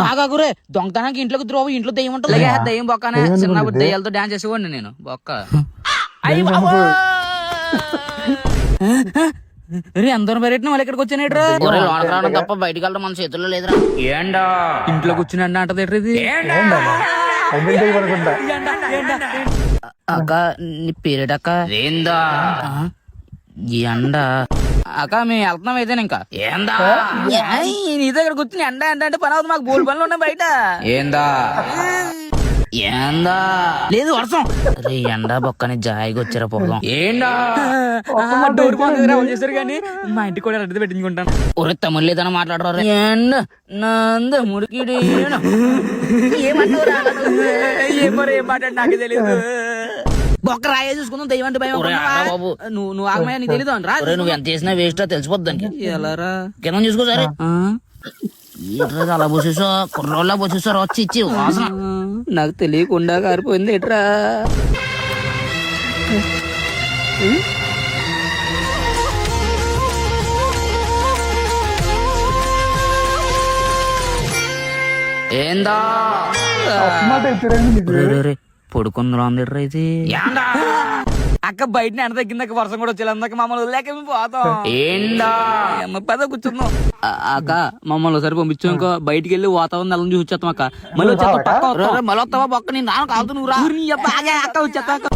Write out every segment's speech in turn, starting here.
ఆగాగురే దొంగతనానికి ఇంట్లోకి ద్రోవ ఇంట్లో దెయ్యం ఉంటుంది దెయ్యం బొక్కనే చిన్నప్పుడు దెయ్యాలతో డాన్స్ చేసేవాడిని నేను బొక్క అందరం బయట మళ్ళీ ఇక్కడికి వచ్చానేట్రా లోనకి రావడం తప్ప బయటకు వెళ్ళడం మన చేతుల్లో లేదురా ఏండా ఇంట్లో కూర్చుని అంటది ఇది అక్క నీ పేరేటక్క ఏందా ఎండ అక్క మేము వెళ్తున్నాం అయితే ఇంకా ఏందా నీ దగ్గర కూర్చుని ఎండ ఎండ అంటే పని అవుతుంది మాకు బోల్ పనులు ఉన్నాయి బయట ఏందా ఏందా లేదు వర్షం అరే ఎండా బొక్కని జాయిగా వచ్చారా పోదాం ఏండా డోర్ చేశారు కానీ మా ఇంటికి కూడా రెడ్డి పెట్టించుకుంటాను ఒరే తమ్ముడు లేదన్నా మాట్లాడరు ఎండ నంద ముడికిడి ఏమో ఏం మాట్లాడి నాకు తెలియదు బొక్క రాయే చూసుకుందాం దెయ్యం అంటే భయం బాబు నువ్వు ఆగమయ్యా నీకు తెలియదు రా నువ్వు ఎంత చేసినా వేస్ట్ తెలిసిపోద్ది దానికి ఎలారా కింద చూసుకో సరే అలా పోసేసా కుర్రోళ్ళ పోసేసారు వచ్చి ఇచ్చి వాసన నాకు తెలియకుండా కారిపోయింది ఎట్రా ఏందా పొడుకుందా ఇది అక్క బయట ఎండ తగ్గిందాక వర్షం కూడా వచ్చేది అందాక మమ్మల్ని వదిలేక మేము పోతాం ఏండా పద కూర్చుందాం అక్క మమ్మల్ని ఒకసారి పంపించాం ఇంకో బయటికి వెళ్ళి వాతావరణం నెలను చూసి వచ్చేస్తాం అక్క మళ్ళీ వచ్చేస్తాం మళ్ళీ వస్తావా పక్క నేను నాన్న కాదు నువ్వు రా అక్క వచ్చేస్తా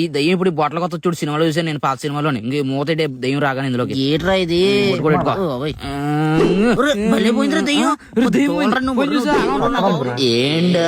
దయ్యం ఇప్పుడు బొట్టల కొత్త చూడు సినిమాలో చూసాను నేను పాత సినిమాలోని ఇంక మూత దయ్యం రాగానే ఇందులోకి ఏట్రా ఇది మళ్ళీ పోయిందిరా దయ్యం ఏంటా